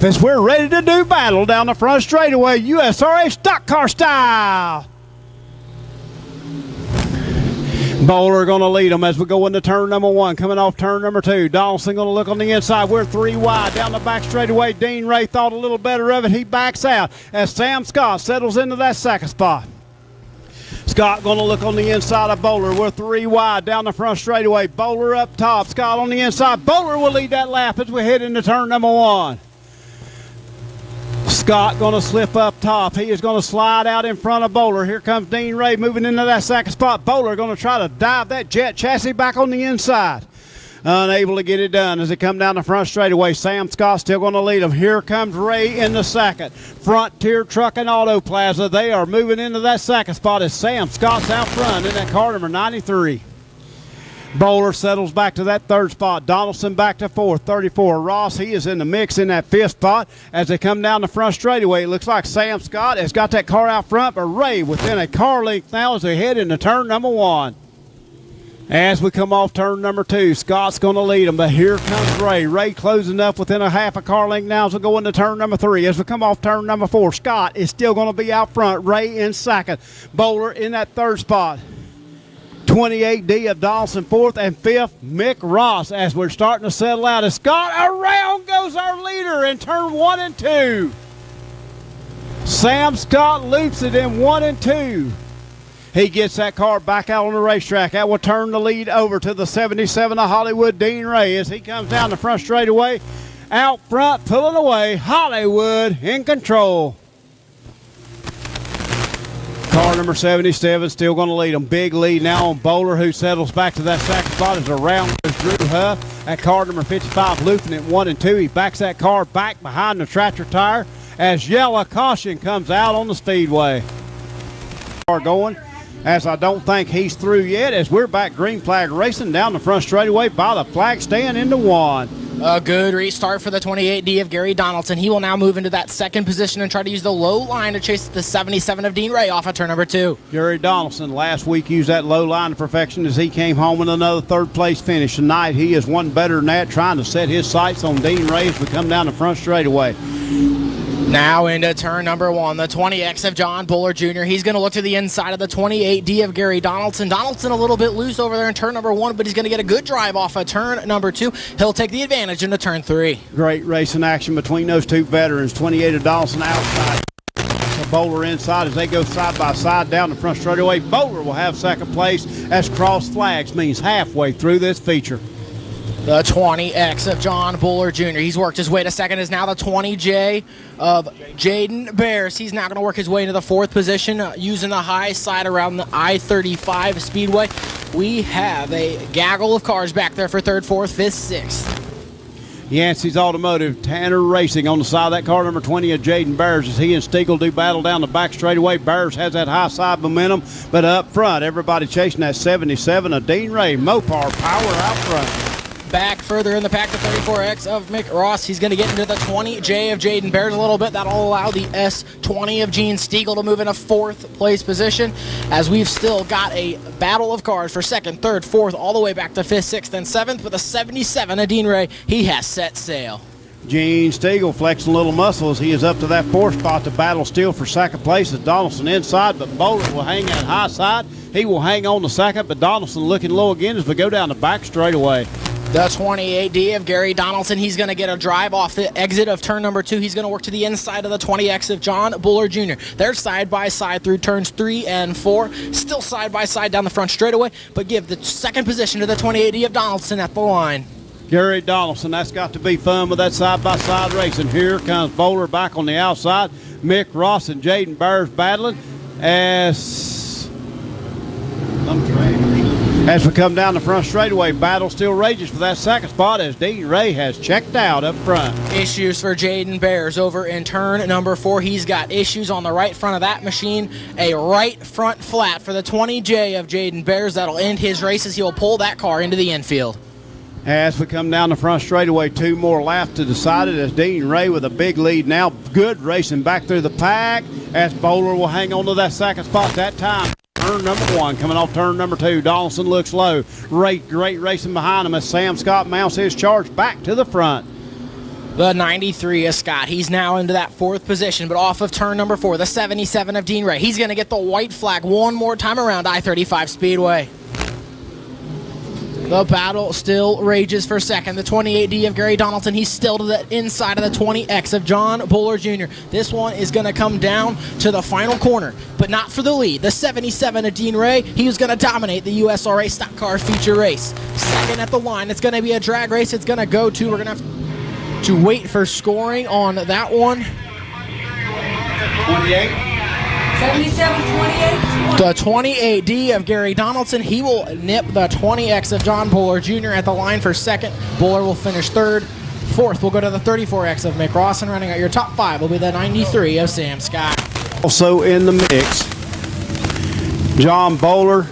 As we're ready to do battle down the front straightaway, USRA stock car style. Bowler going to lead them as we go into turn number 1. Coming off turn number 2. Donaldson going to look on the inside. We're 3 wide down the back straightaway. Dean Ray thought a little better of it. He backs out as Sam Scott settles into that second spot. Scott going to look on the inside of Bowler. We're 3 wide down the front straightaway. Bowler up top. Scott on the inside. Bowler will lead that lap as we head into turn number 1. Scott going to slip up top. He is going to slide out in front of Bowler. Here comes Dean Ray moving into that second spot. Bowler going to try to dive that jet chassis back on the inside. Unable to get it done as they come down the front straightaway. Sam Scott still going to lead them. Here comes Ray in the second. Frontier Truck and Auto Plaza. They are moving into that second spot as Sam Scott's out front in that car number 93. Bowler settles back to that third spot. Donaldson back to fourth. 34. Ross, he is in the mix in that fifth spot. As they come down the front straightaway, it looks like Sam Scott has got that car out front, but Ray within a car length now as they head into turn number 1. As we come off turn number 2, Scott's going to lead them, but here comes Ray. Ray closing up within a half a car length now as we go into turn number 3. As we come off turn number 4, Scott is still going to be out front. Ray in second. Bowler in that third spot. 28D of Donaldson fourth, and fifth, Mick Ross, as we're starting to settle out. As Scott, around goes our leader in turn 1 and 2. Sam Scott loops it in 1 and 2. He gets that car back out on the racetrack. That will turn the lead over to the 77 of Hollywood, Dean Ray, as he comes down the front straightaway. Out front, pulling away, Hollywood in control. Car number 77 still going to lead them. Big lead now on Bowler, who settles back to that second spot as around goes Drew Huff. At car number 55, looping at 1 and 2. He backs that car back behind the tractor tire as yellow caution comes out on the speedway. Car going, as I don't think he's through yet, as we're back green flag racing down the front straightaway by the flag stand into 1. A good restart for the 28D of Gary Donaldson. He will now move into that second position and try to use the low line to chase the 77 of Dean Ray off of turn number 2. Gary Donaldson last week used that low line to perfection as he came home with another third place finish. Tonight he is one better than that, trying to set his sights on Dean Ray as we come down the front straightaway. Now into turn number 1, the 20X of John Buller Jr. He's going to look to the inside of the 28D of Gary Donaldson. Donaldson a little bit loose over there in turn number 1, but he's going to get a good drive off of turn number 2. He'll take the advantage into turn 3. Great racing action between those two veterans. 28 of Donaldson outside. Bowler inside as they go side by side down the front straightaway. Bowler will have second place as cross flags means halfway through this feature. The 20X of John Buller Jr. He's worked his way to second. Is now the 20J of Jaden Bears. He's now going to work his way into the 4th position using the high side around the I-35 Speedway. We have a gaggle of cars back there for 3rd, 4th, 5th, 6th. Yancey's Automotive, Tanner Racing on the side of that car number 20 of Jaden Bears as he and Stiegel do battle down the back straightaway. Bears has that high side momentum, but up front, everybody chasing that 77 of Dean Ray. Mopar power out front. Back further in the pack, the 34X of Mick Ross. He's going to get into the 20J of Jaden Bears a little bit. That'll allow the S20 of Gene Stiegel to move in a 4th place position, as we've still got a battle of cars for 2nd, 3rd, 4th, all the way back to 5th, 6th, and 7th with a 77 of Dean Ray. He has set sail. Gene Stiegel flexing a little muscle as he is up to that 4th spot to battle still for 2nd place as Donaldson inside, but Bowler will hang that high side. He will hang on to 2nd, but Donaldson looking low again as we go down the back straightaway. The 28D of Gary Donaldson, he's going to get a drive off the exit of turn number 2. He's going to work to the inside of the 20X of John Buller Jr. They're side by side through turns 3 and 4. Still side by side down the front straightaway, but give the 2nd position to the 28D of Donaldson at the line. Gary Donaldson, that's got to be fun with that side-by-side racing. Here comes Bowler back on the outside. Mick Ross and Jaden Bears battling as we come down the front straightaway. Battle still rages for that 2nd spot as Dean Ray has checked out up front. Issues for Jaden Bears over in turn number 4. He's got issues on the right front of that machine. A right front flat for the 20J of Jaden Bears. That'll end his races. He'll pull that car into the infield. As we come down the front straightaway, 2 more laps to decide it as Dean Ray with a big lead now. Good racing back through the pack as Bowler will hang on to that 2nd spot that time. Turn number 1, coming off turn number 2. Donaldson looks low. Great racing behind him as Sam Scott mounts his charge back to the front. The 93 is Scott. He's now into that 4th position, but off of turn number 4, the 77 of Dean Ray. He's going to get the white flag one more time around I-35 Speedway. The battle still rages for second. The 28D of Gary Donaldson, he's still to the inside of the 20X of John Buller Jr. This one is going to come down to the final corner, but not for the lead. The 77 of Dean Ray, he was going to dominate the USRA Stock Car Feature Race. Second at the line, it's going to be a drag race. It's going to go to, we're going to have to wait for scoring on that one. 28. 77, 28, 20. The 28D of Gary Donaldson, he will nip the 20X of John Buller Jr. at the line for second. Buller will finish third. Fourth, we'll go to the 34X of Mick Ross, and running out your top 5 will be the 93 of Sam Scott. Also in the mix, John Buller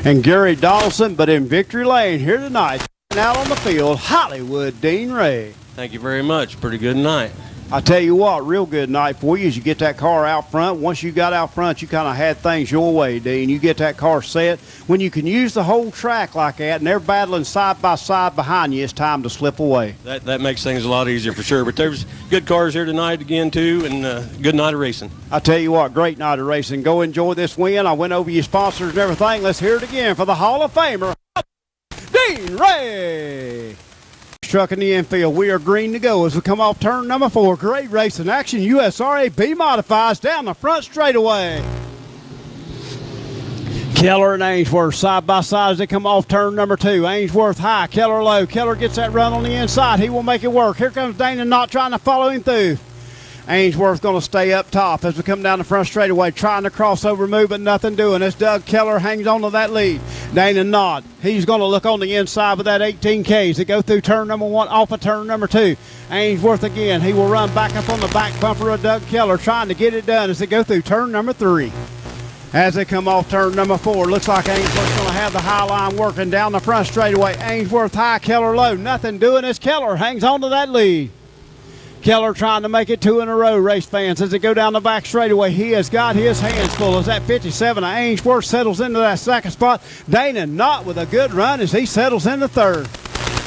and Gary Donaldson, but in victory lane here tonight, out on the field, Hollywood Dean Ray. Thank you very much. Pretty good night. I tell you what, real good night for you as you get that car out front. Once you got out front, you kind of had things your way, Dean. You get that car set. When you can use the whole track like that and they're battling side by side behind you, it's time to slip away. That makes things a lot easier for sure. But there's good cars here tonight again, too, and good night of racing. I tell you what, great night of racing. Go enjoy this win. I went over your sponsors and everything. Let's hear it again for the Hall of Famer, Dean Ray. Truck in the infield. We are green to go as we come off turn number 4. Great racing action. USRA B modifies down the front straightaway. Keller and Ainsworth side by side as they come off turn number 2. Ainsworth high, Keller low. Keller gets that run on the inside. He will make it work. Here comes Dana Knott trying to follow him through. Ainsworth going to stay up top as we come down the front straightaway, trying to cross over move, but nothing doing. As Doug Keller hangs on to that lead. Dana Knott, he's going to look on the inside with that 18Ks that go through turn number 1, off of turn number 2. Ainsworth again, he will run back up on the back bumper of Doug Keller, trying to get it done as they go through turn number 3. As they come off turn number 4, looks like Ainsworth's going to have the high line working down the front straightaway. Ainsworth high, Keller low, nothing doing as Keller hangs on to that lead. Keller trying to make it 2 in a row, race fans, as they go down the back straightaway. He has got his hands full as that 57 of Ainsworth settles into that second spot. Dana Knott with a good run as he settles into third.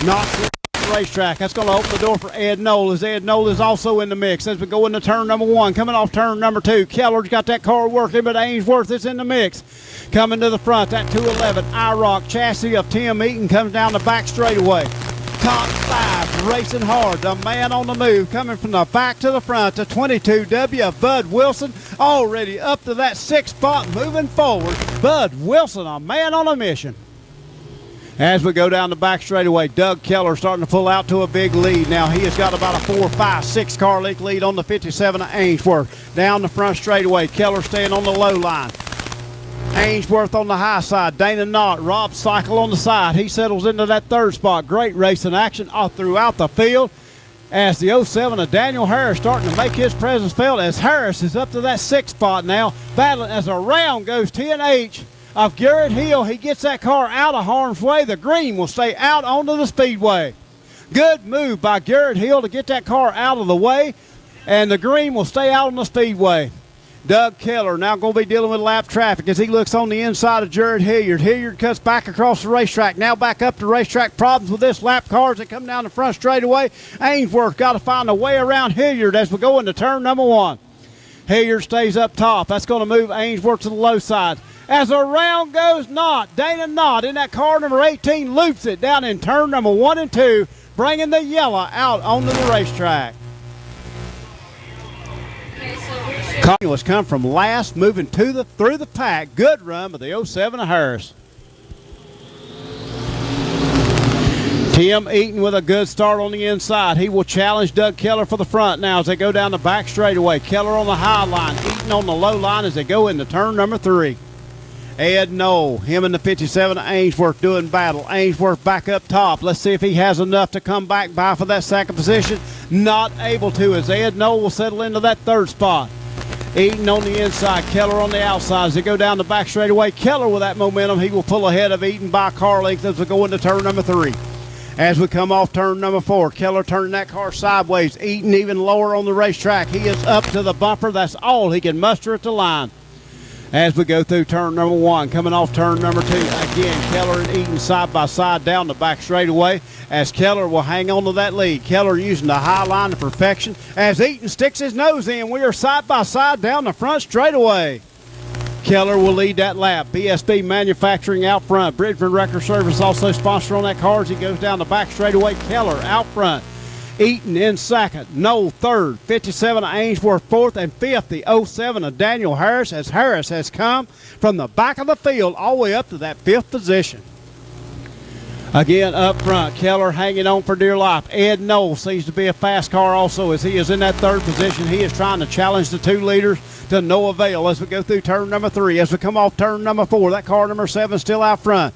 Knott the racetrack. That's going to open the door for Ed Knoll, as Ed Knoll is also in the mix as we go into turn number 1. Coming off turn number 2, Keller's got that car working, but Ainsworth is in the mix. Coming to the front, that 211 IROC chassis of Tim Eaton comes down the back straightaway. Top 5 racing hard. The man on the move coming from the back to the front. The 22W of Bud Wilson already up to that 6th spot moving forward. Bud Wilson, a man on a mission. As we go down the back straightaway, Doug Keller starting to pull out to a big lead. Now he has got about a 4, 5, 6 car length lead on the 57 of Ainsworth. Down the front straightaway, Keller staying on the low line. Ainsworth on the high side, Dana Knott, Rob Cycle on the side. He settles into that 3rd spot. Great racing action all throughout the field as the 07 of Daniel Harris starting to make his presence felt as Harris is up to that 6th spot now. Battling as around goes TNH of Garrett Hill. He gets that car out of harm's way. The green will stay out onto the speedway. Good move by Garrett Hill to get that car out of the way, and the green will stay out on the speedway. Doug Keller now going to be dealing with lap traffic as he looks on the inside of Jared Hilliard. Hilliard cuts back across the racetrack. Now back up to racetrack. Problems with this lap car as they come down the front straightaway. Ainsworth got to find a way around Hilliard as we go into turn number 1. Hilliard stays up top. That's going to move Ainsworth to the low side. As around goes Knott. Dana Knott in that car number 18 loops it down in turn number 1 and 2, bringing the yellow out onto the racetrack. Continuous come from last, moving through the pack. Good run by the 07 of Harris. Tim Eaton with a good start on the inside. He will challenge Doug Keller for the front now as they go down the back straightaway. Keller on the high line, Eaton on the low line as they go into turn number 3. Ed Knoll, him and the 57 of Ainsworth doing battle. Ainsworth back up top. Let's see if he has enough to come back by for that second position. Not able to, as Ed Knoll will settle into that 3rd spot. Eaton on the inside, Keller on the outside. As they go down the back straightaway, Keller with that momentum, he will pull ahead of Eaton by car length as we go into turn number 3. As we come off turn number 4, Keller turning that car sideways. Eaton even lower on the racetrack. He is up to the bumper. That's all he can muster at the line. as we go through turn number 1. Coming off turn number 2, again, Keller and Eaton side by side down the back straightaway as Keller will hang on to that lead. Keller using the high line to perfection as Eaton sticks his nose in. We are side by side down the front straightaway. Keller will lead that lap. BSB Manufacturing out front. Bridgman Record Service also sponsor on that car as he goes down the back straightaway. Keller out front. Eaton in second. Knoll third. 57 of Ainsworth fourth. And fifth, the 07 of Daniel Harris, as Harris has come from the back of the field all the way up to that 5th position. Again, up front, Keller hanging on for dear life. Ed Knoll seems to be a fast car also as he is in that 3rd position. He is trying to challenge the 2 leaders to no avail as we go through turn number 3. As we come off turn number 4, that car number 7 still out front.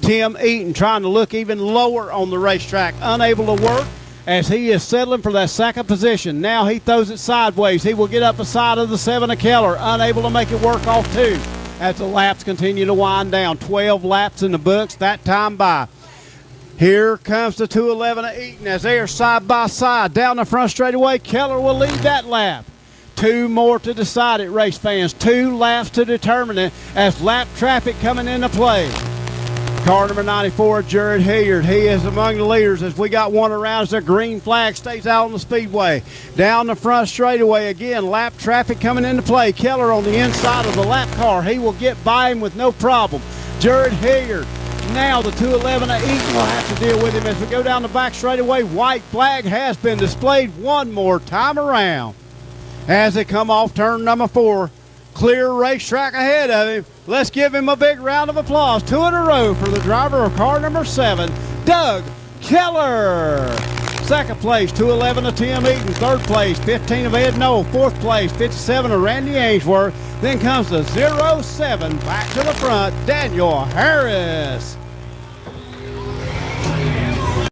Tim Eaton trying to look even lower on the racetrack, unable to work as he is settling for that 2nd position. Now he throws it sideways. He will get up the side of the 7 of Keller, unable to make it work off 2 as the laps continue to wind down. 12 laps in the books, that time by. Here comes the 211 of Eaton as they are side by side down the front straightaway. Keller will lead that lap. 2 more to decide it, race fans. 2 laps to determine it as lap traffic coming into play. Car number 94, Jared Hilliard. He is among the leaders as we got one around as the green flag stays out on the speedway. Down the front straightaway again, lap traffic coming into play. Keller on the inside of the lap car. He will get by him with no problem. Jared Hilliard. Now the 211 of Eaton will have to deal with him as we go down the back straightaway. White flag has been displayed one more time around. As they come off turn number 4, clear racetrack ahead of him. Let's give him a big round of applause. 2 in a row for the driver of car number 7, Doug Keller. 2nd place, 211 of Tim Eaton. 3rd place, 15 of Ed Knoll. 4th place, 57 of Randy Ainsworth. Then comes the 07 back to the front, Daniel Harris.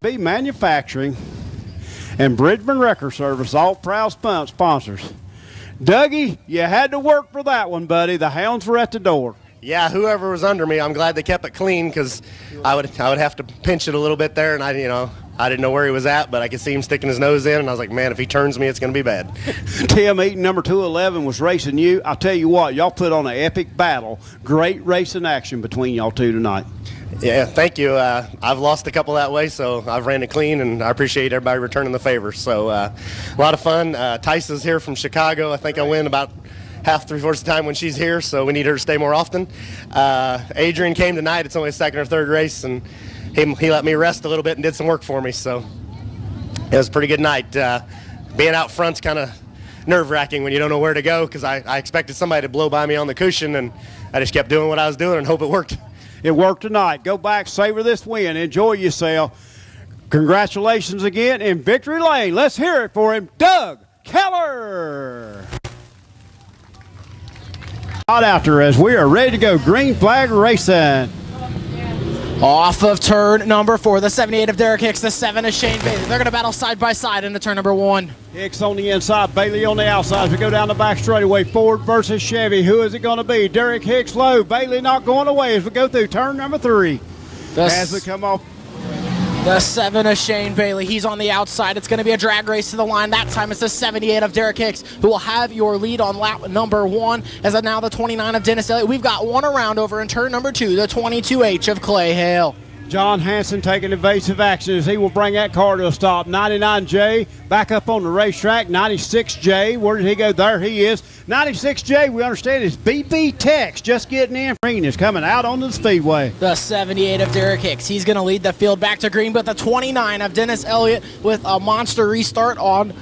B Manufacturing and Bridgman Record Service, all proud sponsors. Dougie, you had to work for that one, buddy. The hounds were at the door. Yeah, whoever was under me, I'm glad they kept it clean because I would have to pinch it a little bit there, and I didn't know where he was at, but I could see him sticking his nose in, and I was like, man, if he turns me, it's going to be bad. Tim Eaton, number 211, was racing you. I'll tell you what, y'all put on an epic battle. Great racing action between y'all two tonight. Yeah, thank you. I've lost a couple that way, so I've ran it clean, and I appreciate everybody returning the favor. So a lot of fun. Tyson's here from Chicago. I think I win about half, 3/4 the time when she's here, so we need her to stay more often. Adrian came tonight. It's only his 2nd or 3rd race, and he let me rest a little bit and did some work for me, so it was a pretty good night. Being out front's kind of nerve-wracking when you don't know where to go because I expected somebody to blow by me on the cushion, and I just kept doing what I was doing and hope it worked. It worked tonight. Go back, savor this win. Enjoy yourself. Congratulations again in victory lane. Let's hear it for him, Doug Keller. Out after as we are ready to go. Green flag racing. Off of turn number 4, the 78 of Derek Hicks, the 7 of Shane Bailey. They're going to battle side by side into turn number 1. Hicks on the inside, Bailey on the outside. As we go down the back straightaway, Ford versus Chevy. Who is it going to be? Derek Hicks low, Bailey not going away as we go through turn number 3. As we come off. The 7 of Shane Bailey. He's on the outside. It's going to be a drag race to the line. That time it's the 78 of Derek Hicks who will have your lead on lap number 1. As of now the 29 of Dennis Elliott. We've got one around over in turn number 2, the 22H of Clay Hale. John Hansen taking evasive action as he will bring that car to a stop. 99J back up on the racetrack. 96J, where did he go? There he is. 96J, we understand, is BB Tex just getting in. Green is coming out onto the speedway. The 78 of Derek Hicks. He's going to lead the field back to green, but the 29 of Dennis Elliott with a monster restart on.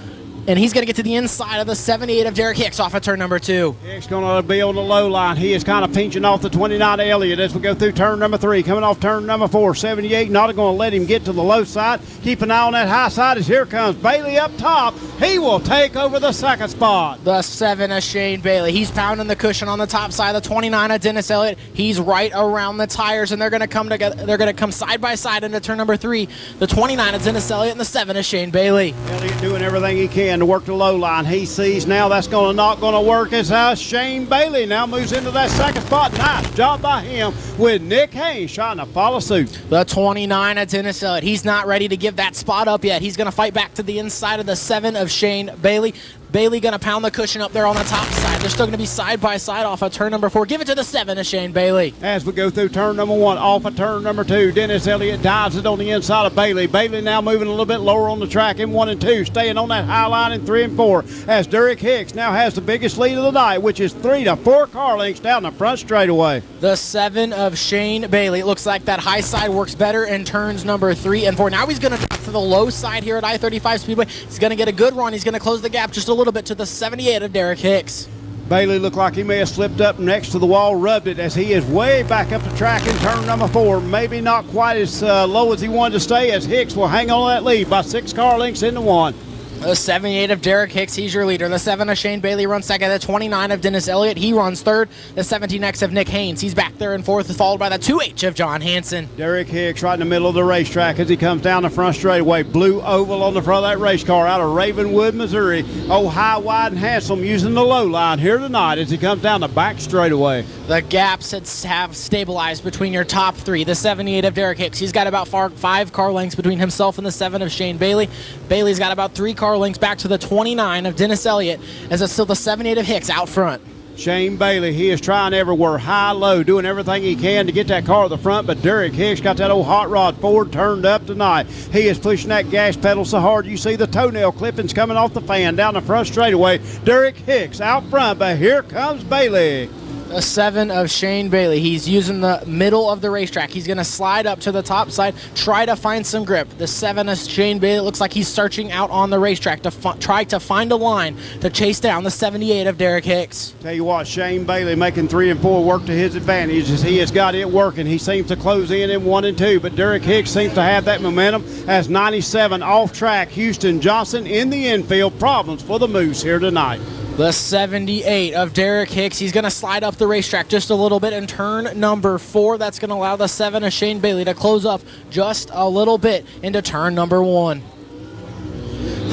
And he's going to get to the inside of the 78 of Derek Hicks off of turn number 2. Hicks going to be on the low line. He is kind of pinching off the 29 Elliott as we go through turn number 3. Coming off turn number 4, 78 not going to let him get to the low side. Keep an eye on that high side as here comes Bailey up top. He will take over the 2nd spot. The 7 of Shane Bailey. He's pounding the cushion on the top side. The 29 of Dennis Elliott. He's right around the tires, and they're going to come together. They're going to come side by side into turn number 3. The 29 of Dennis Elliott and the 7 of Shane Bailey. Elliott doing everything he can to work the low line. He sees now that's not going to work as Shane Bailey now moves into that 2nd spot. Nice job by him with Nick Haynes trying to follow suit. The 29 of Dennis Elliott. He's not ready to give that spot up yet. He's going to fight back to the inside of the 7 of Shane Bailey. Bailey going to pound the cushion up there on the top side. They're still going to be side by side off of turn number 4. Give it to the 7 of Shane Bailey. As we go through turn number 1, off of turn number 2, Dennis Elliott dives it on the inside of Bailey. Bailey now moving a little bit lower on the track in 1 and 2, staying on that high line in 3 and 4, as Derek Hicks now has the biggest lead of the night, which is 3 to 4 car lengths down the front straightaway. The 7 of Shane Bailey. It looks like that high side works better in turns number 3 and 4. Now he's going to drop to the low side here at I-35 Speedway. He's going to get a good run. He's going to close the gap just a little bit to the 78 of Derek Hicks. Bailey looked like he may have slipped up next to the wall, rubbed it, as he is way back up the track in turn number 4. Maybe not quite as low as he wanted to stay, as Hicks will hang on to that lead by 6 car lengths into 1. The 78 of Derek Hicks, he's your leader. The 7 of Shane Bailey runs second. The 29 of Dennis Elliott, he runs third. The 17X of Nick Haynes, he's back there in fourth, followed by the 2H of John Hansen. Derek Hicks right in the middle of the racetrack as he comes down the front straightaway. Blue oval on the front of that race car out of Ravenwood, Missouri. Oh, high, wide, and handsome using the low line here tonight as he comes down the back straightaway. The gaps have stabilized between your top 3. The 78 of Derek Hicks, he's got about 5 car lengths between himself and the 7 of Shane Bailey. Bailey's got about 3 car lengths back to the 29 of Dennis Elliott, as it's still the 78 of Hicks out front. Shane Bailey, he is trying everywhere, high, low, doing everything he can to get that car to the front, but Derek Hicks got that old hot rod Ford turned up tonight. He is pushing that gas pedal so hard you see the toenail clippings coming off the fan down the front straightaway. Derek Hicks out front, but here comes Bailey. The 7 of Shane Bailey. He's using the middle of the racetrack. He's going to slide up to the top side, try to find some grip. The 7 of Shane Bailey looks like he's searching out on the racetrack to try to find a line to chase down the 78 of Derek Hicks. Tell you what, Shane Bailey making 3 and 4 work to his advantage as he has got it working. He seems to close in 1 and 2, but Derek Hicks seems to have that momentum as 97 off track. Houston Johnson in the infield. Problems for the Moose here tonight. The 78 of Derek Hicks, he's going to slide up the racetrack just a little bit in turn number 4. That's going to allow the 7 of Shane Bailey to close up just a little bit into turn number 1.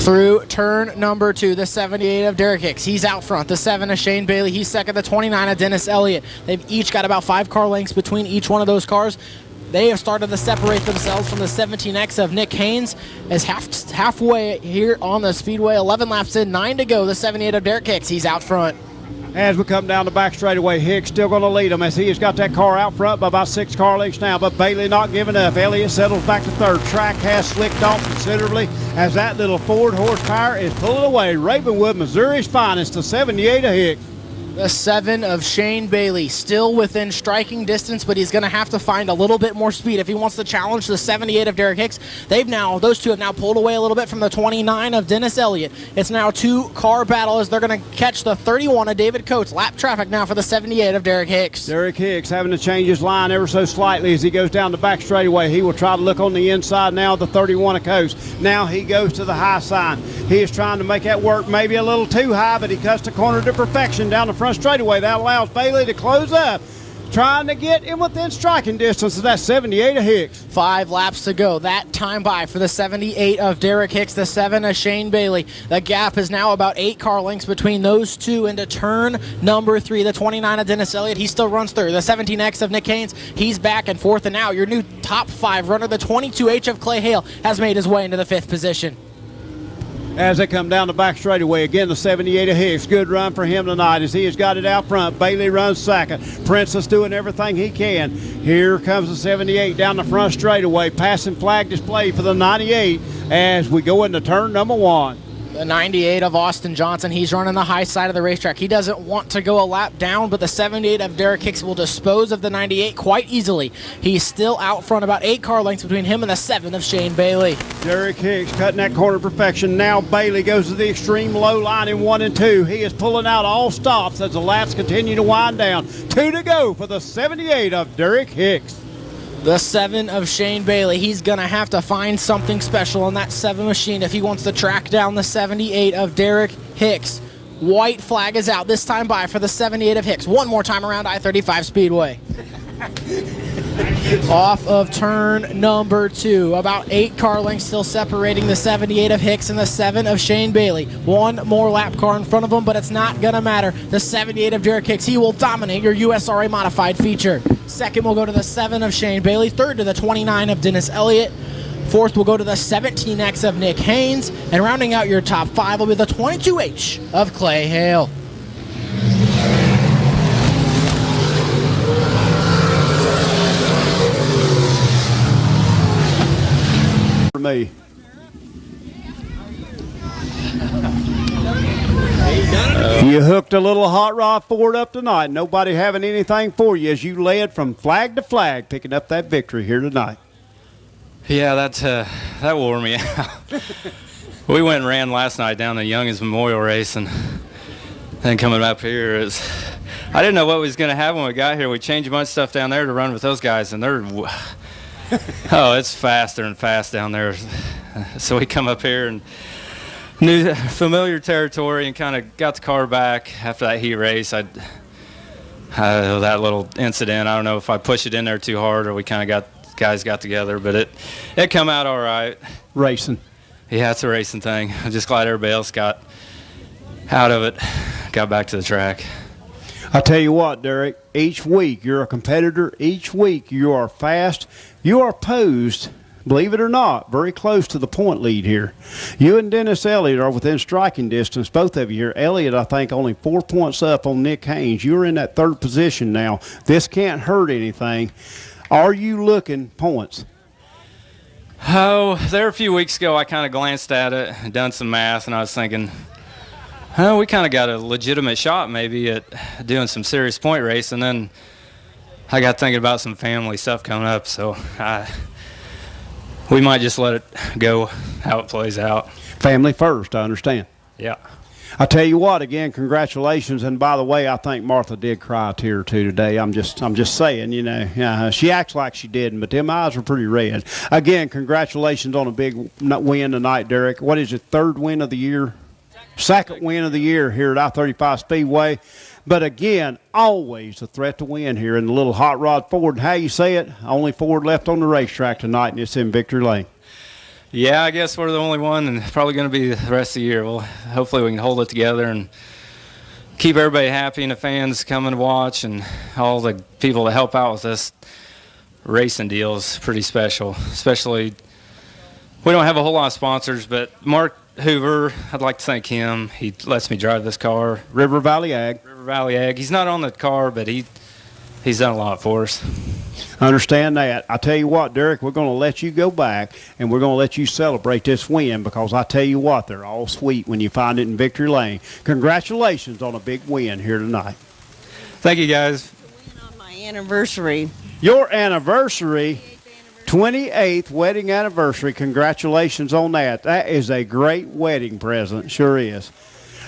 Through turn number 2, the 78 of Derek Hicks, he's out front. The 7 of Shane Bailey, he's second. The 29 of Dennis Elliott. They've each got about 5 car lengths between each one of those cars. They have started to separate themselves from the 17X of Nick Haynes as halfway here on the Speedway. 11 laps in, 9 to go. The 78 of Derek Hicks, he's out front. As we come down the back straightaway, Hicks still going to lead him as he has got that car out front by about 6 car lengths now, but Bailey not giving up. Elliott settles back to third. Track has slicked off considerably as that little Ford horsepower is pulling away. Ravenwood, Missouri's finest, the 78 of Hicks. The 7 of Shane Bailey, still within striking distance, but he's going to have to find a little bit more speed if he wants to challenge the 78 of Derek Hicks. Those two have now pulled away a little bit from the 29 of Dennis Elliott. It's now a 2-car battle as they're going to catch the 31 of David Coates. Lap traffic now for the 78 of Derek Hicks. Derek Hicks having to change his line ever so slightly as he goes down the back straightaway. He will try to look on the inside now of the 31 of Coates. Now he goes to the high side. He is trying to make that work maybe a little too high, but he cuts the corner to perfection down the front straightaway. That allows Bailey to close up, trying to get in within striking distance of that 78 of Hicks. 5 laps to go. That time by for the 78 of Derek Hicks, the 7 of Shane Bailey. The gap is now about 8 car lengths between those two into turn number 3. The 29 of Dennis Elliott, he still runs through. The 17X of Nick Haynes, he's back and forth, and now your new top 5 runner, the 22H of Clay Hale, has made his way into the 5th position. As they come down the back straightaway, again the 78 of Hicks. Good run for him tonight as he has got it out front. Bailey runs second. Princess doing everything he can. Here comes the 78 down the front straightaway. Passing flag display for the 98 as we go into turn number 1. The 98 of Austin Johnson, he's running the high side of the racetrack. He doesn't want to go a lap down, but the 78 of Derek Hicks will dispose of the 98 quite easily. He's still out front, about 8 car lengths between him and the 7 of Shane Bailey. Derek Hicks cutting that corner perfection. Now Bailey goes to the extreme low line in 1 and 2. He is pulling out all stops as the laps continue to wind down. 2 to go for the 78 of Derek Hicks. The 7 of Shane Bailey, he's going to have to find something special on that 7 machine if he wants to track down the 78 of Derek Hicks. White flag is out, this time by for the 78 of Hicks. One more time around I-35 Speedway. Off of turn number 2. About 8 car lengths still separating the 78 of Hicks and the 7 of Shane Bailey. One more lap car in front of him, but it's not going to matter. The 78 of Derek Hicks, he will dominate your USRA modified feature. Second will go to the 7 of Shane Bailey. Third to the 29 of Dennis Elliott. Fourth will go to the 17X of Nick Haynes. And rounding out your top 5 will be the 22H of Clay Hale. For me. You hooked a little hot rod Ford up tonight. Nobody having anything for you as you led from flag to flag, picking up that victory here tonight. Yeah, that wore me out. We went and ran last night down the Youngins Memorial Race, and then coming up here I didn't know what was going to happen when we got here. We changed a bunch of stuff down there to run with those guys, and it's faster and fast down there. So we come up here and new familiar territory and kind of got the car back after that heat race. That little incident, I don't know if I pushed it in there too hard or we kind of guys got together, but it come out all right. Racing. Yeah, it's a racing thing. I'm just glad everybody else got out of it, got back to the track. I tell you what, Derek, each week you're a competitor. Each week you are fast. You are posed, believe it or not, very close to the point lead here. You and Dennis Elliott are within striking distance, both of you here. Elliott, I think, only 4 points up on Nick Haynes. You're in that third position now. This can't hurt anything. Are you looking points? Oh, there a few weeks ago I kind of glanced at it and done some math, and I was thinking, oh, we kind of got a legitimate shot maybe at doing some serious point race, and then I got thinking about some family stuff coming up, so we might just let it go how it plays out. Family first, I understand. Yeah. I tell you what, again, congratulations. And by the way, I think Martha did cry a tear or two today. I'm just saying, you know, she acts like she didn't, but them eyes were pretty red. Again, congratulations on a big win tonight, Derek. What is it, third win of the year? Second win of the year here at I-35 Speedway. But again, always a threat to win here in the little hot rod Ford. How you say it? Only Ford left on the racetrack tonight, and it's in Victory Lane. Yeah, I guess we're the only one, and probably going to be the rest of the year. Well, hopefully we can hold it together and keep everybody happy, and the fans coming to watch, and all the people that help out with this racing deal is pretty special. Especially, we don't have a whole lot of sponsors, but Mark Hoover, I'd like to thank him. He lets me drive this car. River Valley Ag. He's not on the car, but he's done a lot for us. I understand that. I tell you what, Derek, we're going to let you go back, and we're going to let you celebrate this win, because I tell you what, they're all sweet when you find it in Victory Lane. Congratulations on a big win here tonight. Thank you, guys. On my anniversary. Your anniversary, 28th wedding anniversary. Congratulations on that. That is a great wedding present. Sure is.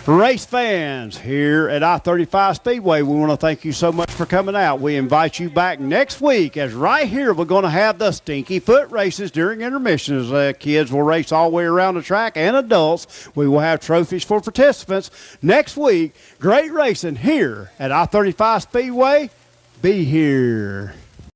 Race fans here at I-35 Speedway, we want to thank you so much for coming out. We invite you back next week, as right here we're going to have the Stinky Foot races during intermissions. Kids will race all the way around the track, and adults. We will have trophies for participants. Next week, great racing here at I-35 Speedway. Be here.